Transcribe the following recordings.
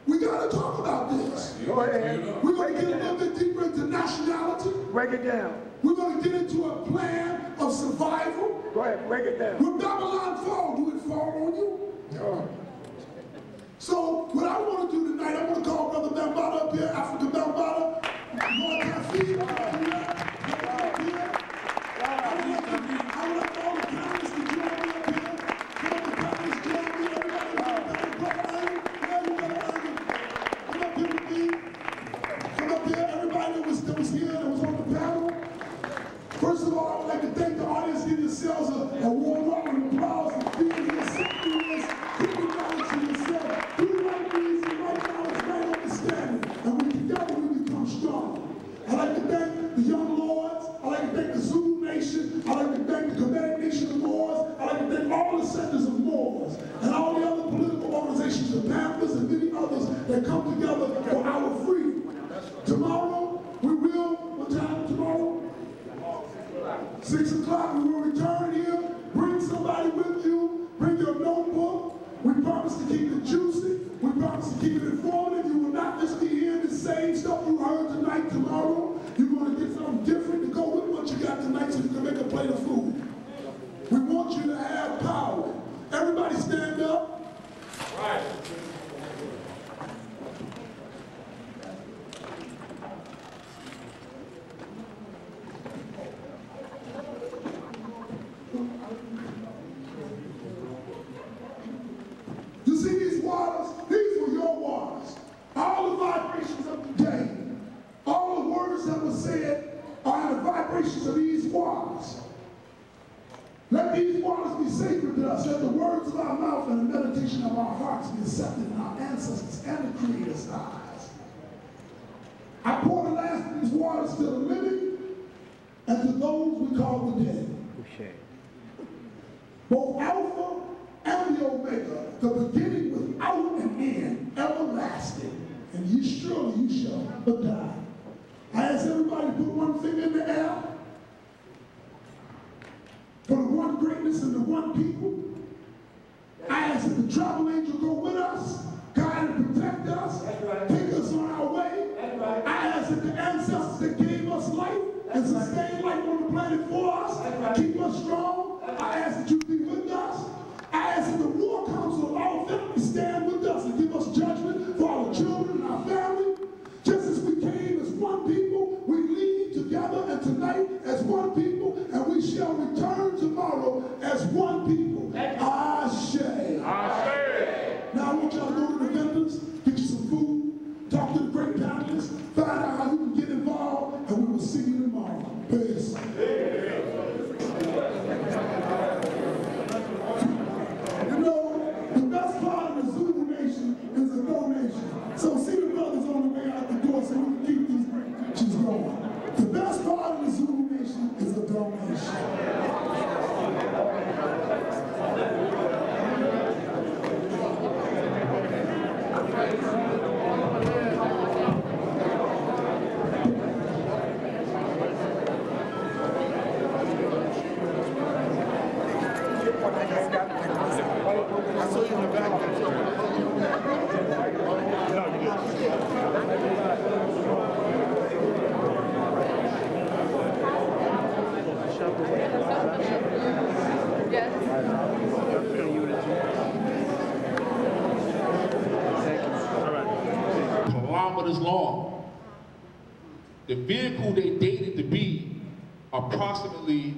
We got to talk about this. Go ahead. We're going to get a little bit deeper into nationality. Break it down. We're going to get into a plan of survival. Go ahead, break it down. When Babylon fall, do it fall on you? No. So what I want to do tonight, I want to call Brother Bambada up here, African Bambada. Lord Hafiz, up here. I would like all the parents to join me up here. All the parents join me. Everybody come up here with me. Come up here, everybody that was here, that was on the panel. First of all, I would like to thank the audience. Give yourselves a warm round of applause for being here, sitting this, giving knowledge to yourself. Do right things and right knowledge, right understanding. And when together we become stronger. I'd like to thank the Young Lords. I'd like to thank the Zulu Nation. I'd like to thank the Kemetic Nation of Moors. I'd like to thank all the centers of Moors and all the other political organizations, the Panthers and many others that come together for our freedom. Tomorrow, we will, what time tomorrow? 6 o'clock, we will return here. Bring somebody with you. Bring your notebook. We promise to keep it juicy. We promise to keep it informative. You will not just be hearing the same stuff you heard tonight. Tomorrow, you're going to get something different to go with what you got tonight so you can make a plate of food. We want you to have power. Everybody stand up. Right. You see these waters? These were your waters. All the vibrations of the day, all the words that were said are in the vibrations of these waters. Let these waters be sacred to us. Let the words of our mouth and the meditation of our hearts be accepted in our ancestors and the Creator's eyes. I pour the last of these waters to the living and to those we call the dead. Both Alpha and the Omega, the beginning without an end, everlasting, and surely you shall but die. I ask everybody to put one finger in the air for the one greatness and the one people. I ask that the travel angel go with us, guide and protect us, take us on our way. I ask that the ancestors that gave us life and sustained life on the planet for us, keep us strong. I ask that you be with us. I ask that the war council of our family stand with us and give us judgment for our children and our family. Just as we came as one people, we leave together and tonight as one people, and we shall return tomorrow as one people. Ashe. Ashe. Now I want y'all to go to the vendors, get you some food, talk to the great panelists, find out how you can get involved, and we will see you tomorrow. Peace. You know, the best part of the Zulu Nation is a donation. So see the brothers on the way out the door so we can keep these preachers going. The best part of the Zulu Nation is a donation. I saw you in the back. Kilometers long. The vehicle they dated to be approximately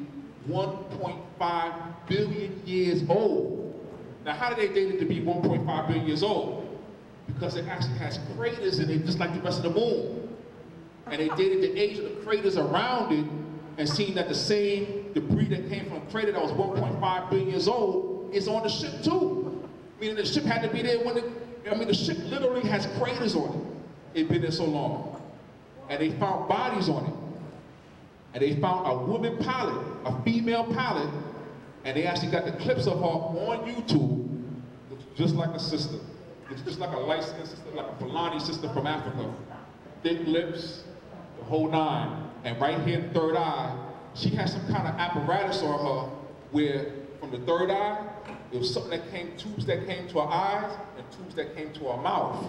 1.5 billion years old. Now, how did they date it to be 1.5 billion years old? Because it actually has craters in it, just like the rest of the moon. And they dated the age of the craters around it and seen that the same debris that came from a crater that was 1.5 billion years old is on the ship too. Meaning the ship had to be there when the ship literally has craters on it. It's been there so long. And they found bodies on it. And they found a woman pilot, a female pilot, and they actually got the clips of her on YouTube. Looks just like a sister. Looks just like a light-skinned sister, like a Fulani sister from Africa. Thick lips, the whole nine. And right here in the third eye, she has some kind of apparatus on her where from the third eye, it was something that came, tubes that came to her eyes and tubes that came to her mouth.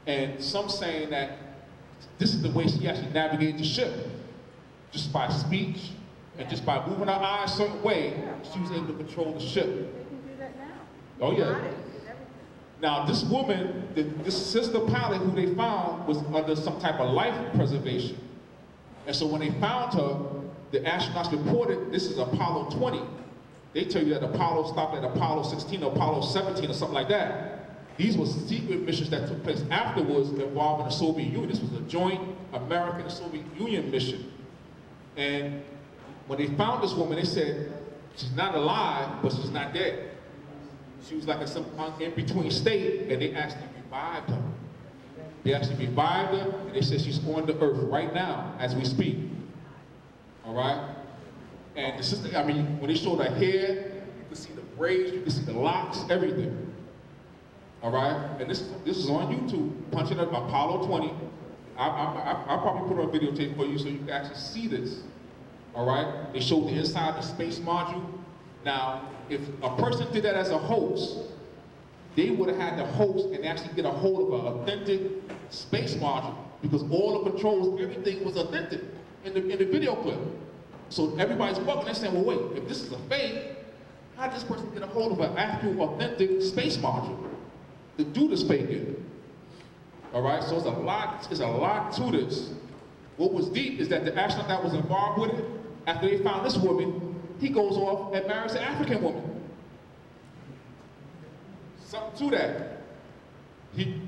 And some saying that this is the way she actually navigated the ship. Just by speech and just by moving her eyes a certain way, she was able to control the ship. They can do that now. Oh yeah. Everything. Now this woman, this sister pilot who they found was under some type of life preservation. And so when they found her, the astronauts reported this is Apollo 20. They tell you that Apollo stopped at Apollo 16 or Apollo 17 or something like that. These were secret missions that took place afterwards involving the Soviet Union. This was a joint American and Soviet Union mission. And when they found this woman, they said, she's not alive, but she's not dead. She was like in some in-between state, and they actually revived her. They actually revived her, and they said she's on the earth right now, as we speak. All right? And the sister, I mean, when they showed her hair, you could see the braids, you could see the locks, everything. All right? And this is on YouTube, punching up Apollo 20. I'll probably put on a videotape for you so you can actually see this. All right? They showed the inside of the space module. Now, if a person did that as a host, they would have had the host and actually get a hold of an authentic space module because all the controls, everything was authentic in the video clip. So everybody's bugging and saying, well, wait, if this is a fake, how did this person get a hold of an actual authentic space module to do this faking? All right, so it's a lot to this. What was deep is that the astronaut that was involved with it, after they found this woman, he goes off and marries an African woman. Something to that.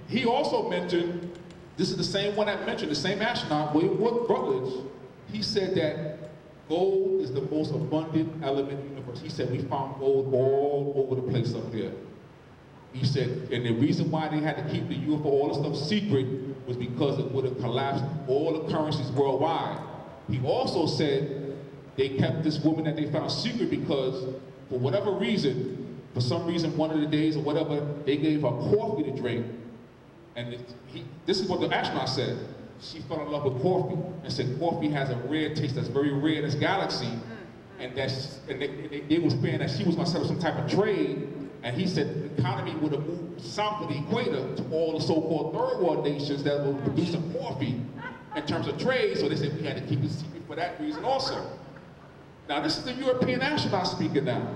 He also mentioned, this is the same one I mentioned, the same astronaut, William Rutledge. He said that gold is the most abundant element in the universe. He said we found gold all over the place up there. He said, and the reason why they had to keep the UFO, all the stuff secret, was because it would have collapsed all the currencies worldwide. He also said they kept this woman that they found secret because, for whatever reason, for some reason, one of the days or whatever, they gave her coffee to drink. And this is what the astronaut said. She fell in love with coffee and said coffee has a rare taste that's very rare in this galaxy. And they were fearing that she was going to set up some type of trade. And he said the economy would have moved south of the equator to all the so-called third world nations that were producing coffee in terms of trade. So they said we had to keep it secret for that reason also. Now this is the European astronaut speaking now.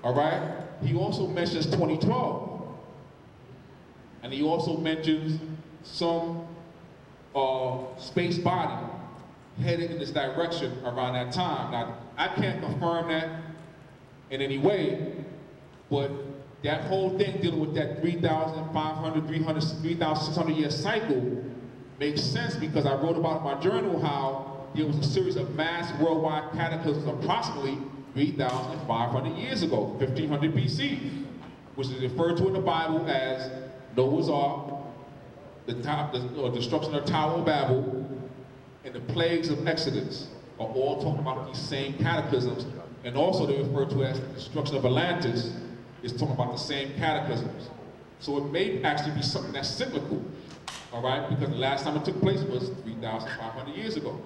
All right? He also mentions 2012. And he also mentions some space body headed in this direction around that time. Now, I can't confirm that in any way, but that whole thing dealing with that 3,500, 3,600 year cycle makes sense because I wrote about in my journal how there was a series of mass worldwide cataclysms approximately 3,500 years ago, 1500 BC, which is referred to in the Bible as Noah's Ark, the destruction of the Tower of Babel, and the plagues of Exodus are all talking about these same cataclysms, and also they refer to as the destruction of Atlantis is talking about the same cataclysms. So it may actually be something that's cyclical, all right? Because the last time it took place was 3,500 years ago,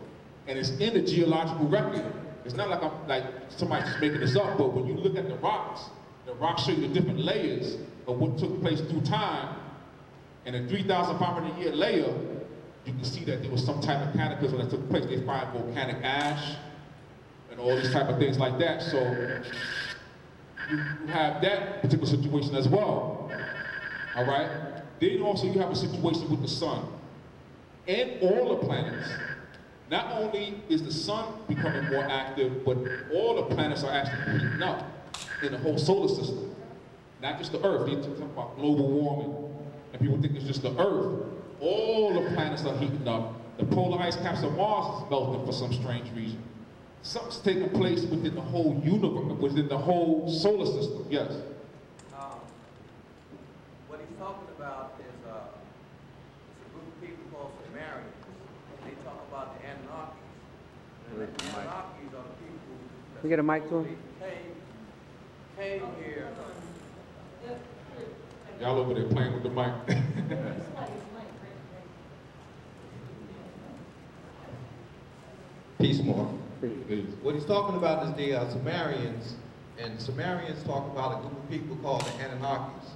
and it's in the geological record. It's not like somebody just making this up, but when you look at the rocks show you the different layers of what took place through time. And a 3,500 year layer, you can see that there was some type of cataclysm that took place. They find volcanic ash and all these type of things like that. So you have that particular situation as well. All right? Then also you have a situation with the sun and all the planets. Not only is the sun becoming more active, but all the planets are actually heating up in the whole solar system. Not just the Earth. They talk about global warming. And people think it's just the Earth. All the planets are heating up. The polar ice caps of Mars is melting for some strange reason. Something's taking place within the whole universe, within the whole solar system. Yes? What he's talking about is it's a group of people called Sumerians. They talk about the Anunnakis. And the Anunnakis are the people that We get a mic to him? came here. Y'all over there playing with the mic. Peace more. Please. What he's talking about is the Sumerians, and Sumerians talk about a group of people called the Anunnakis.